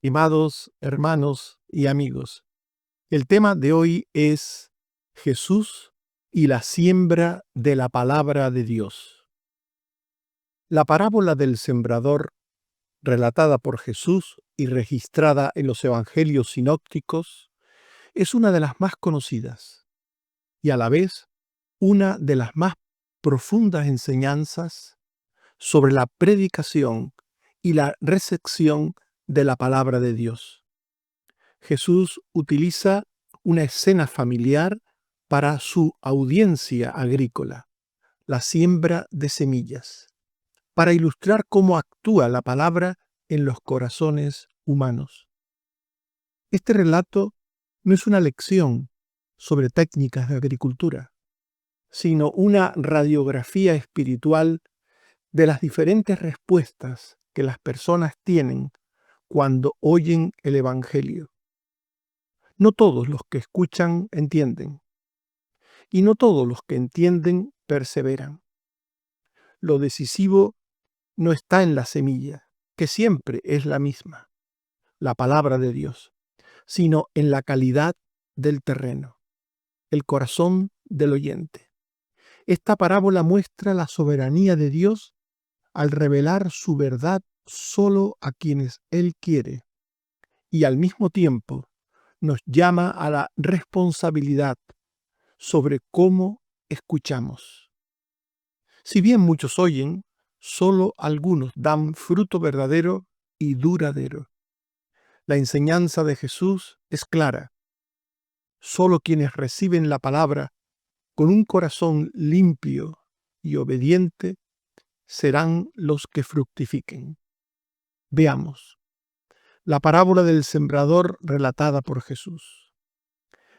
Estimados hermanos y amigos, el tema de hoy es Jesús y la siembra de la palabra de Dios. La parábola del sembrador, relatada por Jesús y registrada en los evangelios sinópticos, es una de las más conocidas y a la vez una de las más profundas enseñanzas sobre la predicación y la recepción de la palabra de Dios. Jesús utiliza una escena familiar para su audiencia agrícola, la siembra de semillas, para ilustrar cómo actúa la palabra en los corazones humanos. Este relato no es una lección sobre técnicas de agricultura, sino una radiografía espiritual de las diferentes respuestas que las personas tienen cuando oyen el Evangelio. No todos los que escuchan entienden, y no todos los que entienden perseveran. Lo decisivo no está en la semilla, que siempre es la misma, la palabra de Dios, sino en la calidad del terreno, el corazón del oyente. Esta parábola muestra la soberanía de Dios al revelar su verdad solo a quienes Él quiere, y al mismo tiempo nos llama a la responsabilidad sobre cómo escuchamos. Si bien muchos oyen, solo algunos dan fruto verdadero y duradero. La enseñanza de Jesús es clara. Solo quienes reciben la palabra con un corazón limpio y obediente serán los que fructifiquen. Veamos la parábola del sembrador relatada por Jesús.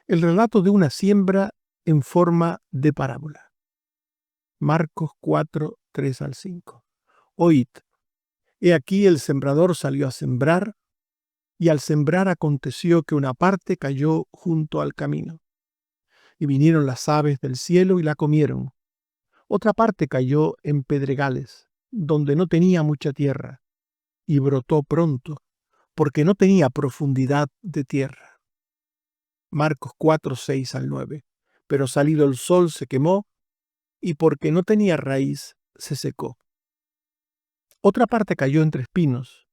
El relato de una siembra en forma de parábola. Marcos 4, 3 al 5. Oíd, he aquí el sembrador salió a sembrar, y al sembrar aconteció que una parte cayó junto al camino, y vinieron las aves del cielo y la comieron. Otra parte cayó en pedregales, donde no tenía mucha tierra, y brotó pronto, porque no tenía profundidad de tierra. Marcos 4, 6 al 9. Pero salido el sol se quemó, y porque no tenía raíz, se secó. Otra parte cayó entre espinos,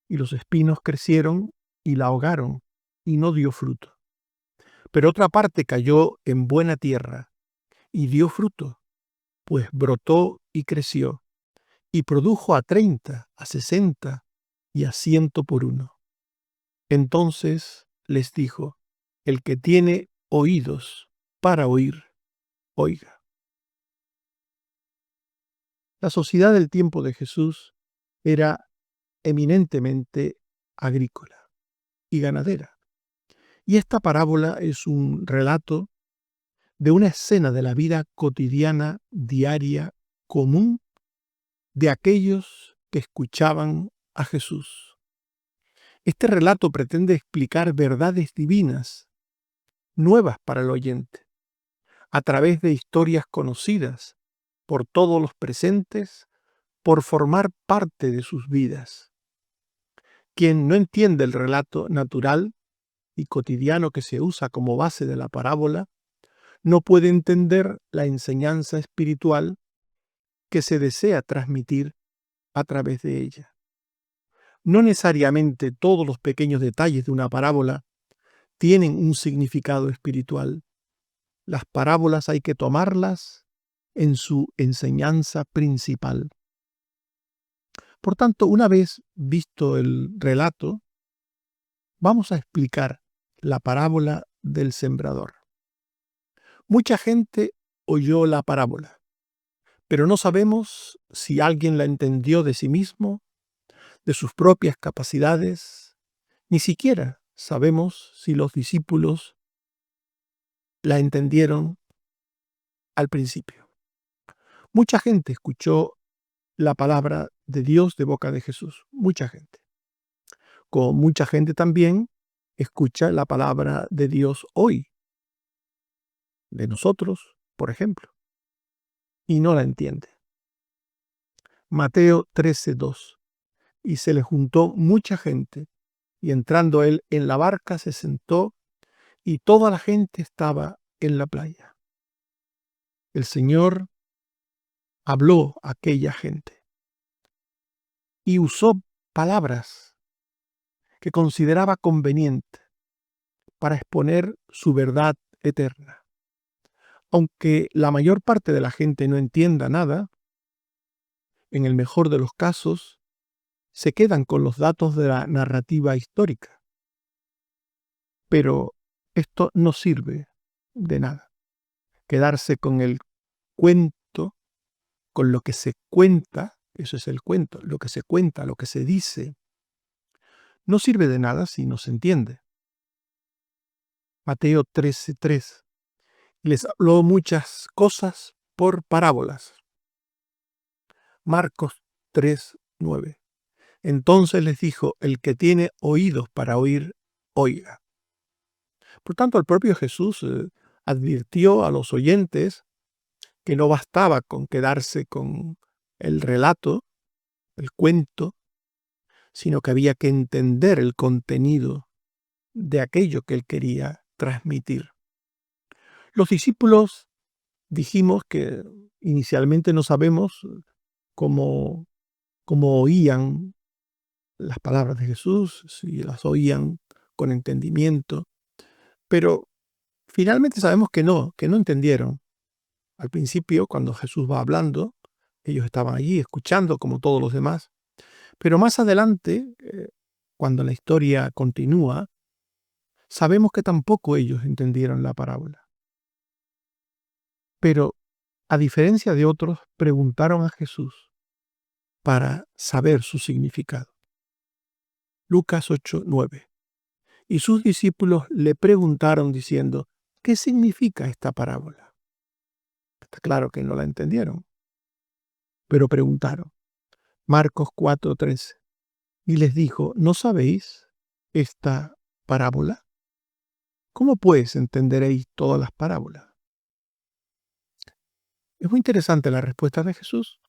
y los espinos crecieron y la ahogaron, y no dio fruto. Pero otra parte cayó en buena tierra, y dio fruto, pues brotó y creció, y produjo a 30, a 60 y a 100 por uno. Entonces les dijo, el que tiene oídos para oír, oiga. La sociedad del tiempo de Jesús era eminentemente agrícola y ganadera. Y esta parábola es un relato de una escena de la vida cotidiana, diaria, común de aquellos que escuchaban a Jesús. Este relato pretende explicar verdades divinas, nuevas para el oyente, a través de historias conocidas por todos los presentes, por formar parte de sus vidas. Quien no entiende el relato natural y cotidiano que se usa como base de la parábola, no puede entender la enseñanza espiritual que se desea transmitir a través de ella. No necesariamente todos los pequeños detalles de una parábola tienen un significado espiritual. Las parábolas hay que tomarlas en su enseñanza principal. Por tanto, una vez visto el relato, vamos a explicar la parábola del sembrador. Mucha gente oyó la parábola, pero no sabemos si alguien la entendió de sí mismo, de sus propias capacidades, ni siquiera sabemos si los discípulos la entendieron al principio. Mucha gente escuchó la palabra de Dios de boca de Jesús, mucha gente. Como mucha gente también escucha la palabra de Dios hoy, de nosotros, por ejemplo, y no la entiende. Mateo 13:2. Y se le juntó mucha gente, y entrando él en la barca se sentó y toda la gente estaba en la playa. El Señor habló a aquella gente y usó palabras que consideraba convenientes para exponer su verdad eterna. Aunque la mayor parte de la gente no entienda nada, en el mejor de los casos, se quedan con los datos de la narrativa histórica. Pero esto no sirve de nada. Quedarse con el cuento, con lo que se cuenta, eso es el cuento, lo que se cuenta, lo que se dice, no sirve de nada si no se entiende. Mateo 13:3. Les habló muchas cosas por parábolas. Marcos 3:9. Entonces les dijo, el que tiene oídos para oír, oiga. Por tanto, el propio Jesús advirtió a los oyentes que no bastaba con quedarse con el relato, el cuento, sino que había que entender el contenido de aquello que él quería transmitir. Los discípulos dijimos que inicialmente no sabemos cómo oían las palabras de Jesús, si las oían con entendimiento, pero finalmente sabemos que no entendieron. Al principio, cuando Jesús va hablando, ellos estaban allí escuchando como todos los demás, pero más adelante, cuando la historia continúa, sabemos que tampoco ellos entendieron la parábola. Pero, a diferencia de otros, preguntaron a Jesús para saber su significado. Lucas 8:9. Y sus discípulos le preguntaron diciendo, ¿qué significa esta parábola? Está claro que no la entendieron, pero preguntaron. Marcos 4:13. Y les dijo, ¿no sabéis esta parábola? ¿Cómo pues entenderéis todas las parábolas? Es muy interesante la respuesta de Jesús,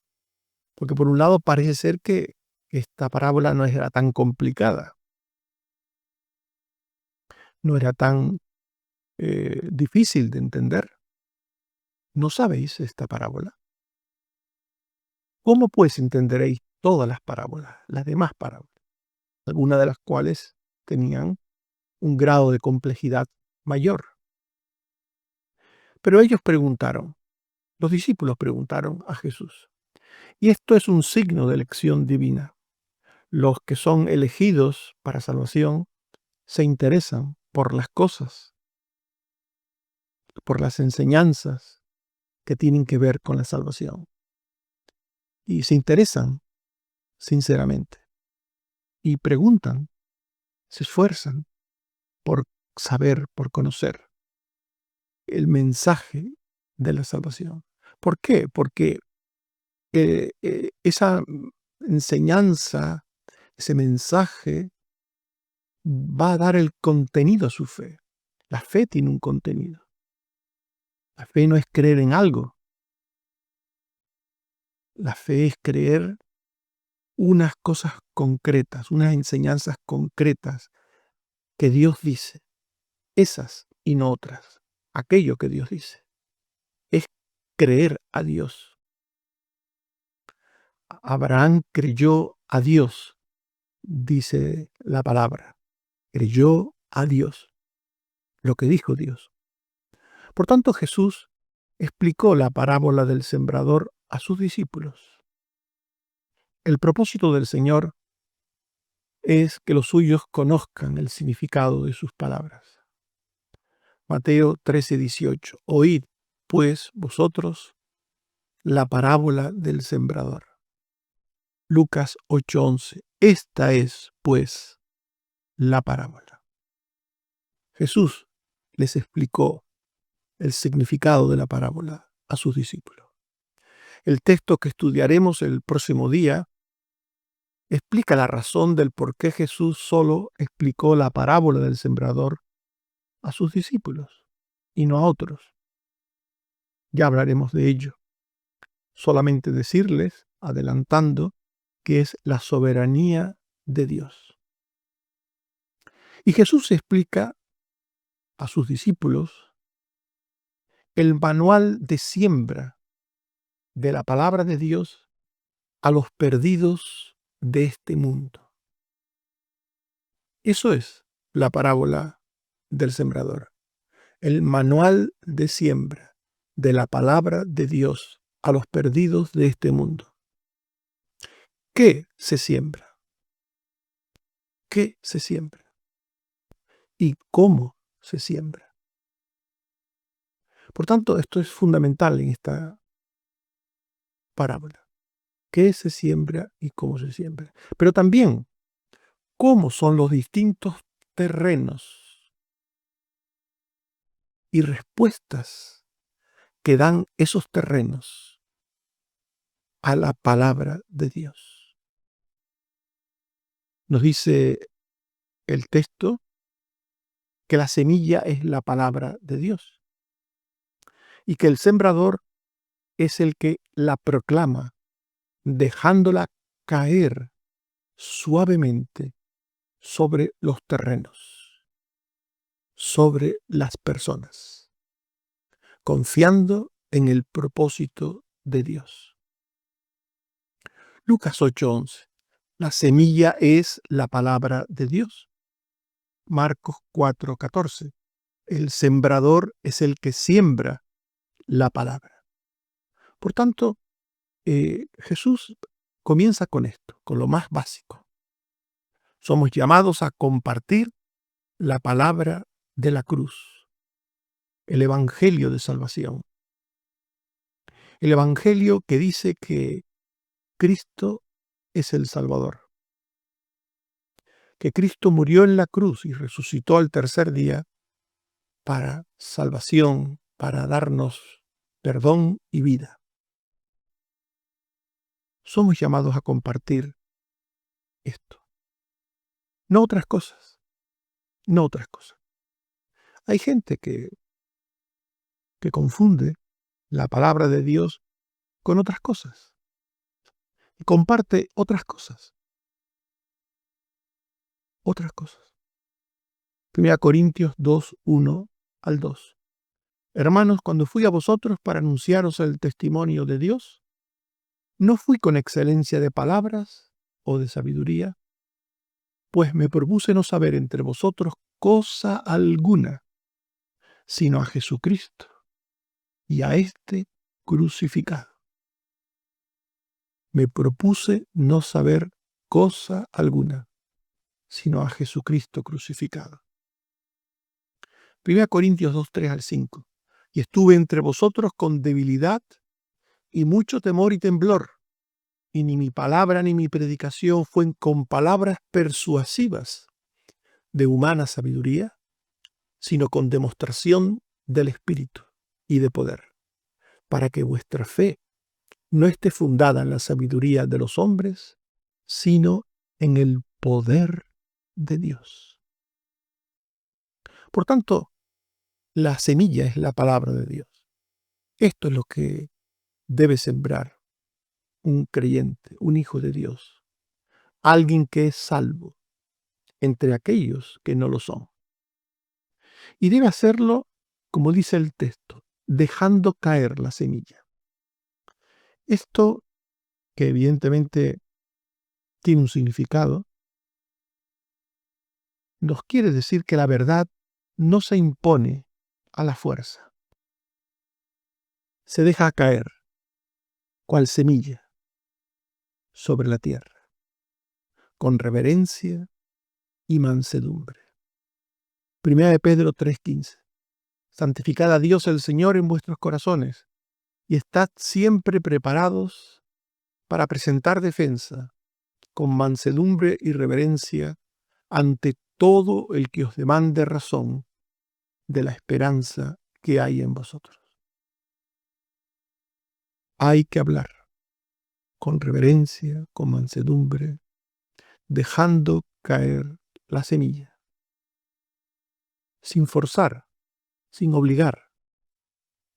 porque por un lado parece ser que esta parábola no era tan complicada, no era tan difícil de entender. ¿No sabéis esta parábola? ¿Cómo pues entenderéis todas las parábolas, las demás parábolas, algunas de las cuales tenían un grado de complejidad mayor? Pero ellos preguntaron, los discípulos preguntaron a Jesús, y esto es un signo de elección divina. Los que son elegidos para salvación se interesan por las cosas, por las enseñanzas que tienen que ver con la salvación. Y se interesan sinceramente y preguntan, se esfuerzan por saber, por conocer el mensaje de la salvación. ¿Por qué? Porque esa enseñanza, ese mensaje va a dar el contenido a su fe. La fe tiene un contenido. La fe no es creer en algo. La fe es creer unas cosas concretas, unas enseñanzas concretas que Dios dice. Esas y no otras. Aquello que Dios dice. Es creer a Dios. Abraham creyó a Dios, dice la palabra. Creyó a Dios, lo que dijo Dios. Por tanto, Jesús explicó la parábola del sembrador a sus discípulos. El propósito del Señor es que los suyos conozcan el significado de sus palabras. Mateo 13:18. Oíd, pues, vosotros la parábola del sembrador. Lucas 8:11. Esta es, pues, la parábola. Jesús les explicó el significado de la parábola a sus discípulos. El texto que estudiaremos el próximo día explica la razón del por qué Jesús solo explicó la parábola del sembrador a sus discípulos y no a otros. Ya hablaremos de ello. Solamente decirles, adelantando, que es la soberanía de Dios. Y Jesús explica a sus discípulos el manual de siembra de la palabra de Dios a los perdidos de este mundo. Eso es la parábola del sembrador, el manual de siembra de la palabra de Dios a los perdidos de este mundo. ¿Qué se siembra? ¿Qué se siembra? ¿Y cómo se siembra? Por tanto, esto es fundamental en esta parábola. ¿Qué se siembra y cómo se siembra? Pero también, ¿cómo son los distintos terrenos y respuestas que dan esos terrenos a la palabra de Dios? Nos dice el texto que la semilla es la palabra de Dios y que el sembrador es el que la proclama, dejándola caer suavemente sobre los terrenos, sobre las personas, confiando en el propósito de Dios. Lucas 8:11. La semilla es la palabra de Dios. Marcos 4:14. El sembrador es el que siembra la palabra. Por tanto, Jesús comienza con esto, con lo más básico. Somos llamados a compartir la palabra de la cruz, el evangelio de salvación. El evangelio que dice que Cristo es el Salvador, que Cristo murió en la cruz y resucitó al tercer día para salvación, para darnos perdón y vida. Somos llamados a compartir esto, no otras cosas, no otras cosas. Hay gente que confunde la palabra de Dios con otras cosas y comparte otras cosas, otras cosas. 1 Corintios 2, 1 al 2. Hermanos, cuando fui a vosotros para anunciaros el testimonio de Dios, no fui con excelencia de palabras o de sabiduría, pues me propuse no saber entre vosotros cosa alguna, sino a Jesucristo y a este crucificado. Me propuse no saber cosa alguna, sino a Jesucristo crucificado. 1 Corintios 2, 3 al 5. Y estuve entre vosotros con debilidad y mucho temor y temblor, y ni mi palabra ni mi predicación fue con palabras persuasivas de humana sabiduría, sino con demostración del Espíritu y de poder, para que vuestra fe no esté fundada en la sabiduría de los hombres, sino en el poder de Dios. Por tanto, la semilla es la palabra de Dios. Esto es lo que debe sembrar un creyente, un hijo de Dios, alguien que es salvo entre aquellos que no lo son. Y debe hacerlo, como dice el texto, dejando caer la semilla. Esto, que evidentemente tiene un significado, nos quiere decir que la verdad no se impone a la fuerza. Se deja caer, cual semilla, sobre la tierra, con reverencia y mansedumbre. 1 de Pedro 3:15. Santificad a Dios el Señor en vuestros corazones y estad siempre preparados para presentar defensa con mansedumbre y reverencia ante todo el que os demande razón de la esperanza que hay en vosotros. Hay que hablar con reverencia, con mansedumbre, dejando caer la semilla, sin forzar, sin obligar.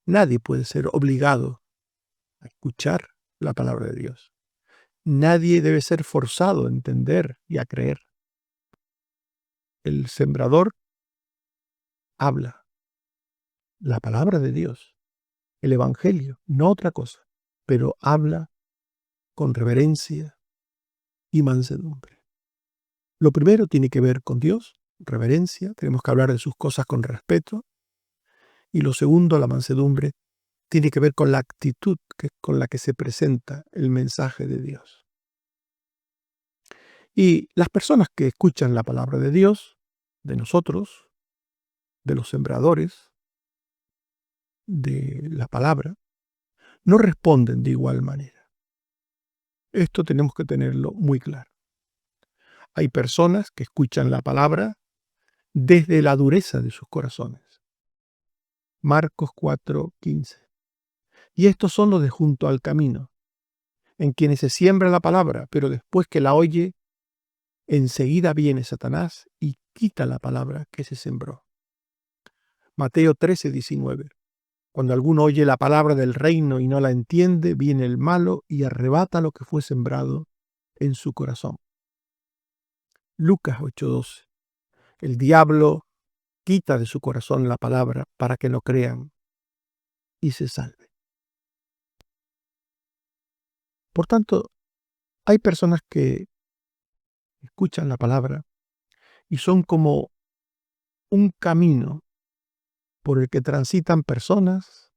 Nadie puede ser obligado a escuchar la palabra de Dios. Nadie debe ser forzado a entender y a creer. el sembrador habla la palabra de Dios, el Evangelio, no otra cosa, pero habla con reverencia y mansedumbre. Lo primero tiene que ver con Dios, reverencia, tenemos que hablar de sus cosas con respeto. Y lo segundo, la mansedumbre, tiene que ver con la actitud con la que se presenta el mensaje de Dios. Y las personas que escuchan la palabra de Dios, de nosotros, de los sembradores, de la palabra, no responden de igual manera. Esto tenemos que tenerlo muy claro. Hay personas que escuchan la palabra desde la dureza de sus corazones. Marcos 4:15. Y estos son los de junto al camino, en quienes se siembra la palabra, pero después que la oye, enseguida viene Satanás y quita la palabra que se sembró. Mateo 13:19. Cuando alguno oye la palabra del reino y no la entiende, viene el malo y arrebata lo que fue sembrado en su corazón. Lucas 8:12. El diablo quita de su corazón la palabra para que no crean y se salven. Por tanto, hay personas que escuchan la palabra y son como un camino por el que transitan personas,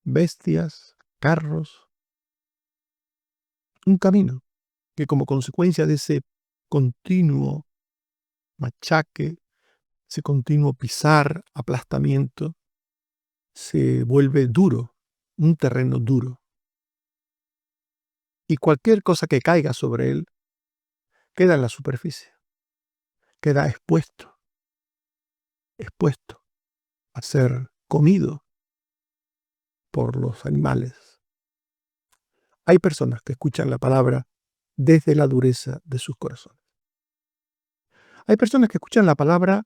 bestias, carros, un camino que como consecuencia de ese continuo machaque, ese continuo pisar, aplastamiento, se vuelve duro, un terreno duro. Y cualquier cosa que caiga sobre él queda en la superficie, queda expuesto a ser comido por los animales. Hay personas que escuchan la palabra desde la dureza de sus corazones. Hay personas que escuchan la palabra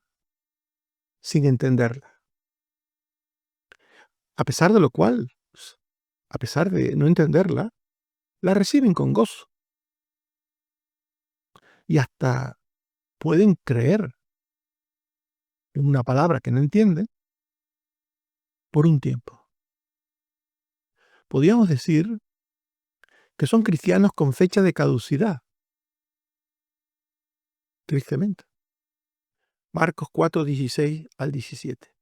sin entenderla, a pesar de lo cual, a pesar de no entenderla, la reciben con gozo y hasta pueden creer en una palabra que no entienden por un tiempo. Podríamos decir que son cristianos con fecha de caducidad, tristemente. Marcos 4:16-17.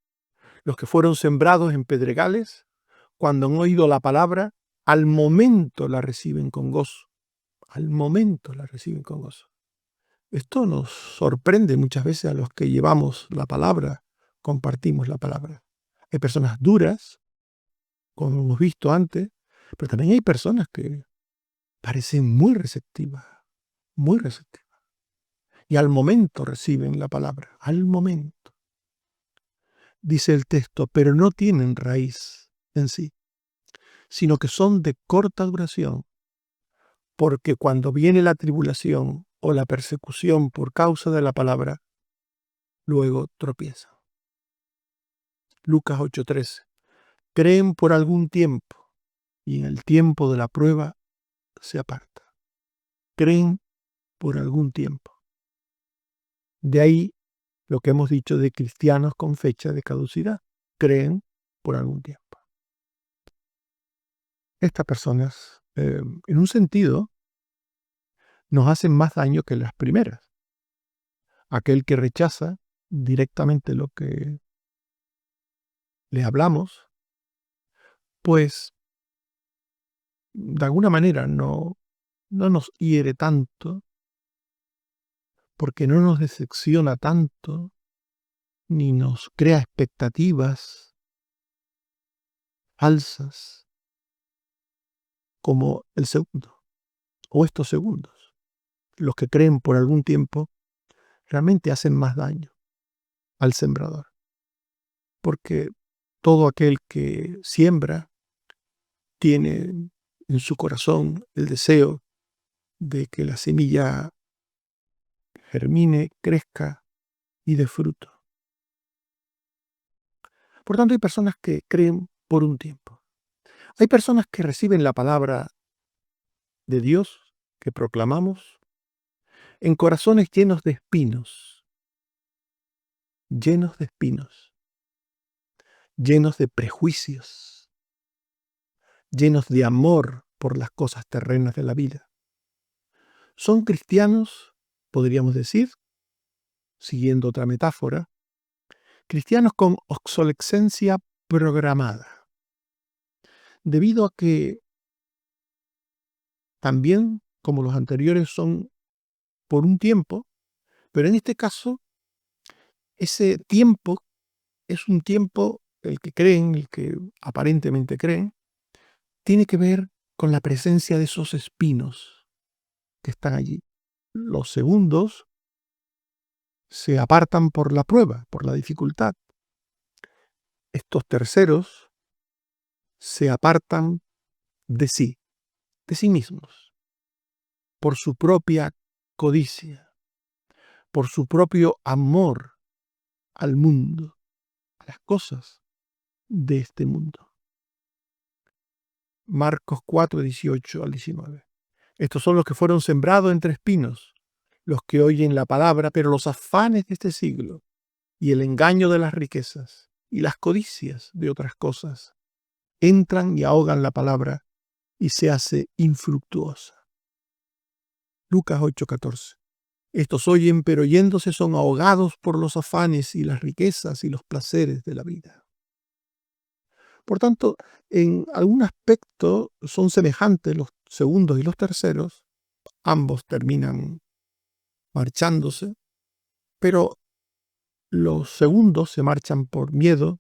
Los que fueron sembrados en pedregales, cuando han oído la palabra, al momento la reciben con gozo. Al momento la reciben con gozo. Esto nos sorprende muchas veces a los que llevamos la palabra, compartimos la palabra. Hay personas duras, como hemos visto antes, pero también hay personas que parecen muy receptivas, muy receptivas. Y al momento reciben la palabra, al momento. Dice el texto, pero no tienen raíz en sí, sino que son de corta duración, porque cuando viene la tribulación o la persecución por causa de la palabra, luego tropiezan. Lucas 8:13. Creen por algún tiempo y en el tiempo de la prueba se apartan. Creen por algún tiempo. De ahí lo que hemos dicho de cristianos con fecha de caducidad. Creen por algún tiempo. Estas personas, en un sentido, nos hacen más daño que las primeras. Aquel que rechaza directamente lo que le hablamos, pues de alguna manera no nos hiere tanto, porque no nos decepciona tanto, ni nos crea expectativas falsas como el segundo, o estos segundos. Los que creen por algún tiempo realmente hacen más daño al sembrador, porque todo aquel que siembra tiene en su corazón el deseo de que la semilla germine, crezca y dé fruto. Por tanto, hay personas que creen por un tiempo. Hay personas que reciben la palabra de Dios que proclamamos en corazones llenos de espinos, llenos de espinos, llenos de prejuicios, llenos de amor por las cosas terrenas de la vida. Son cristianos, podríamos decir, siguiendo otra metáfora, cristianos con obsolescencia programada, debido a que también, como los anteriores, son por un tiempo, pero en este caso, ese tiempo es un tiempo, el que creen, el que aparentemente creen, tiene que ver con la presencia de esos espinos que están allí. Los segundos se apartan por la prueba, por la dificultad. Estos terceros se apartan de sí mismos, por su propia codicia, por su propio amor al mundo, a las cosas de este mundo. Marcos 4, 18 al 19. Estos son los que fueron sembrados entre espinos, los que oyen la palabra, pero los afanes de este siglo y el engaño de las riquezas y las codicias de otras cosas entran y ahogan la palabra y se hace infructuosa. Lucas 8:14. Estos oyen, pero yéndose son ahogados por los afanes y las riquezas y los placeres de la vida. Por tanto, en algún aspecto son semejantes los segundos y los terceros, ambos terminan marchándose, pero los segundos se marchan por miedo,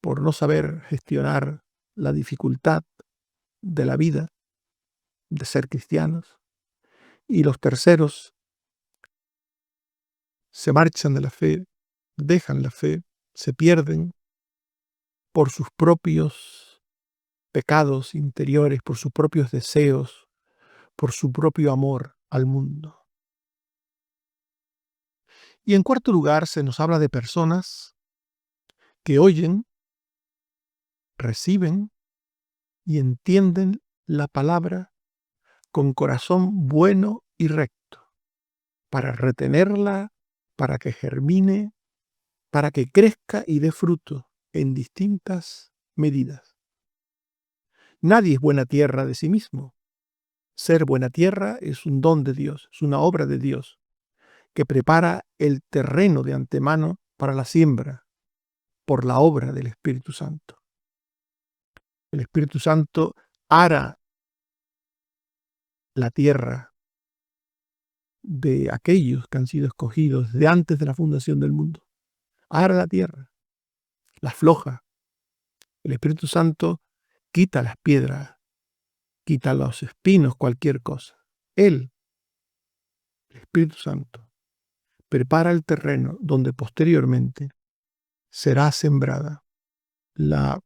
por no saber gestionar la dificultad de la vida, de ser cristianos, y los terceros se marchan de la fe, dejan la fe, se pierden por sus propios pecados interiores, por sus propios deseos, por su propio amor al mundo. Y en cuarto lugar, se nos habla de personas que oyen, reciben y entienden la palabra con corazón bueno y recto, para retenerla, para que germine, para que crezca y dé fruto en distintas medidas. Nadie es buena tierra de sí mismo. Ser buena tierra es un don de Dios, es una obra de Dios, que prepara el terreno de antemano para la siembra, por la obra del Espíritu Santo. El Espíritu Santo ara la tierra de aquellos que han sido escogidos de antes de la fundación del mundo. Ara la tierra, la afloja. El Espíritu Santo quita las piedras, quita los espinos, cualquier cosa. Él, el Espíritu Santo, prepara el terreno donde posteriormente será sembrada la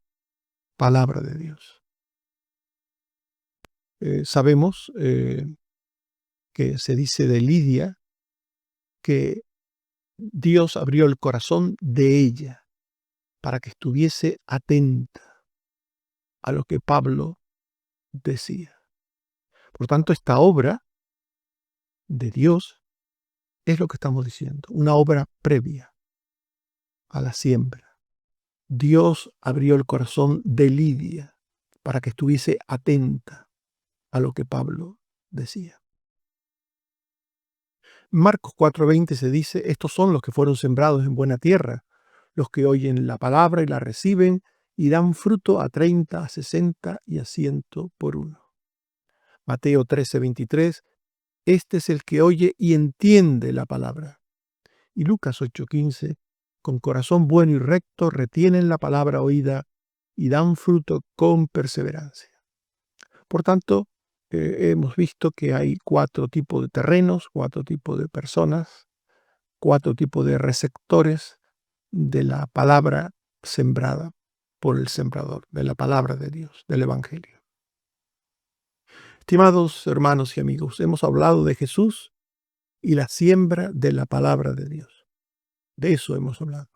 palabra de Dios. Sabemos que se dice de Lidia que Dios abrió el corazón de ella para que estuviese atenta a lo que Pablo decía. Por tanto, esta obra de Dios es lo que estamos diciendo, una obra previa a la siembra. Dios abrió el corazón de Lidia para que estuviese atenta a lo que Pablo decía. Marcos 4:20 se dice, estos son los que fueron sembrados en buena tierra, los que oyen la palabra y la reciben y dan fruto a 30, a 60 y a 100 por uno. Mateo 13:23, este es el que oye y entiende la palabra. Y Lucas 8:15, con corazón bueno y recto retienen la palabra oída y dan fruto con perseverancia. Por tanto, hemos visto que hay 4 tipos de terrenos, 4 tipos de personas, 4 tipos de receptores de la palabra sembrada por el sembrador, de la palabra de Dios, del Evangelio. Estimados hermanos y amigos, hemos hablado de Jesús y la siembra de la palabra de Dios. De eso hemos hablado.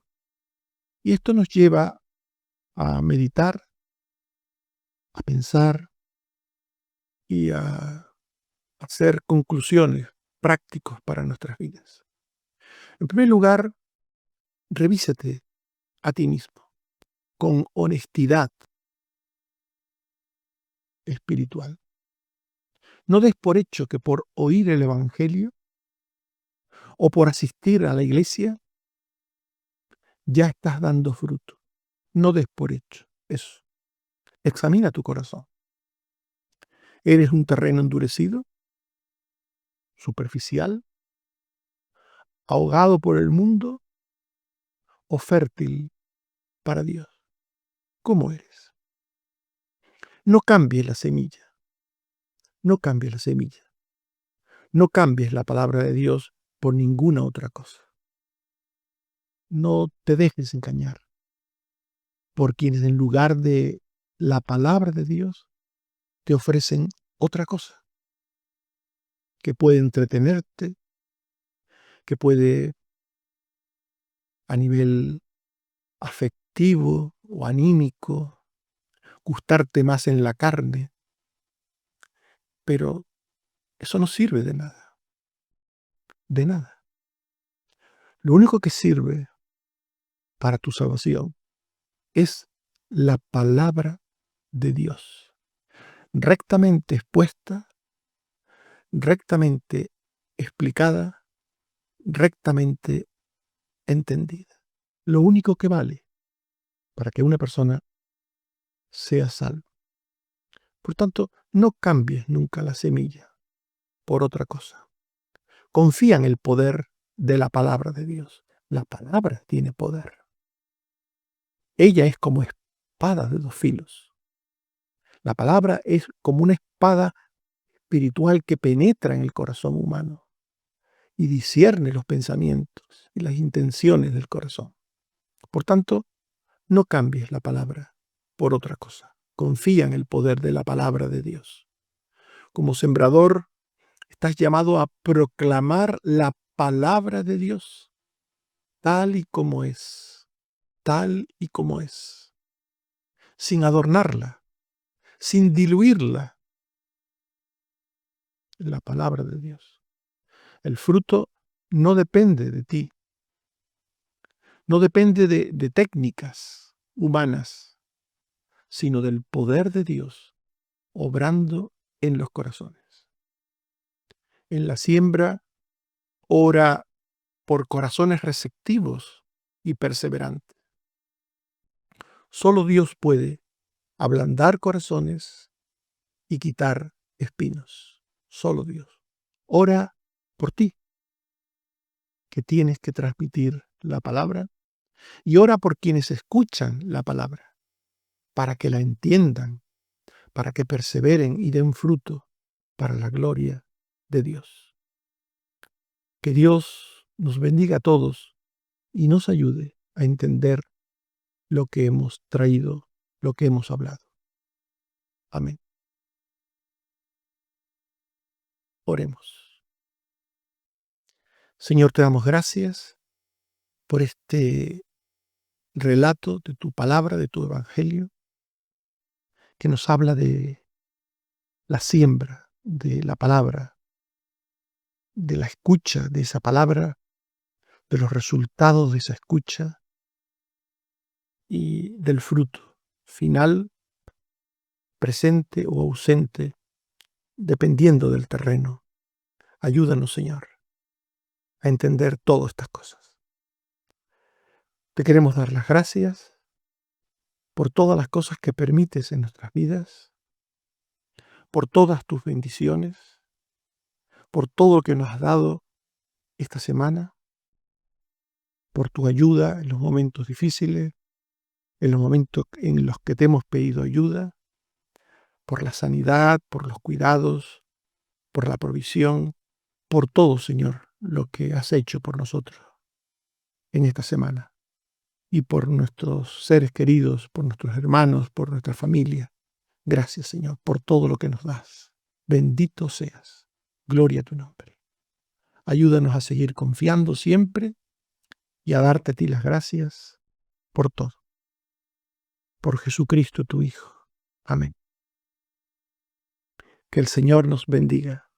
Y esto nos lleva a meditar, a pensar y a hacer conclusiones prácticas para nuestras vidas. En primer lugar, Revísate a ti mismo con honestidad espiritual. No des por hecho que por oír el Evangelio o por asistir a la iglesia ya estás dando fruto. No des por hecho eso. Examina tu corazón. ¿Eres un terreno endurecido, superficial, ahogado por el mundo o fértil para Dios? ¿Cómo eres? No cambies la semilla. No cambies la semilla. No cambies la palabra de Dios por ninguna otra cosa. No te dejes engañar por quienes en lugar de la palabra de Dios te ofrecen otra cosa que puede entretenerte, que puede a nivel afectivo o anímico gustarte más en la carne, pero eso no sirve de nada, de nada. Lo único que sirve para tu salvación es la palabra de Dios, rectamente expuesta, rectamente explicada, rectamente entendida. Lo único que vale para que una persona sea salva. Por tanto, no cambies nunca la semilla por otra cosa. Confía en el poder de la palabra de Dios. La palabra tiene poder. Ella es como espada de dos filos. La palabra es como una espada espiritual que penetra en el corazón humano y discierne los pensamientos y las intenciones del corazón. Por tanto, no cambies la palabra por otra cosa. Confía en el poder de la palabra de Dios. Como sembrador, estás llamado a proclamar la palabra de Dios tal y como es, tal y como es, sin adornarla, sin diluirla, la palabra de Dios. El fruto no depende de ti, no depende de técnicas humanas, sino del poder de Dios obrando en los corazones. En la siembra, ora por corazones receptivos y perseverantes. Solo Dios puede ablandar corazones y quitar espinos. Solo Dios. Ora por ti, que tienes que transmitir la palabra, y ora por quienes escuchan la palabra, para que la entiendan, para que perseveren y den fruto para la gloria de Dios. Que Dios nos bendiga a todos y nos ayude a entender lo que hemos traído, lo que hemos hablado. Amén. Oremos. Señor, te damos gracias por este relato de tu palabra, de tu evangelio, que nos habla de la siembra, de la palabra, de la escucha de esa palabra, de los resultados de esa escucha y del fruto final, presente o ausente, dependiendo del terreno. Ayúdanos, Señor, a entender todas estas cosas. Te queremos dar las gracias por todas las cosas que permites en nuestras vidas, por todas tus bendiciones, por todo lo que nos has dado esta semana, por tu ayuda en los momentos difíciles, en los momentos en los que te hemos pedido ayuda, por la sanidad, por los cuidados, por la provisión, por todo, Señor, lo que has hecho por nosotros en esta semana y por nuestros seres queridos, por nuestros hermanos, por nuestra familia. Gracias, Señor, por todo lo que nos das. Bendito seas. Gloria a tu nombre. Ayúdanos a seguir confiando siempre y a darte a ti las gracias por todo. Por Jesucristo tu Hijo. Amén. Que el Señor nos bendiga.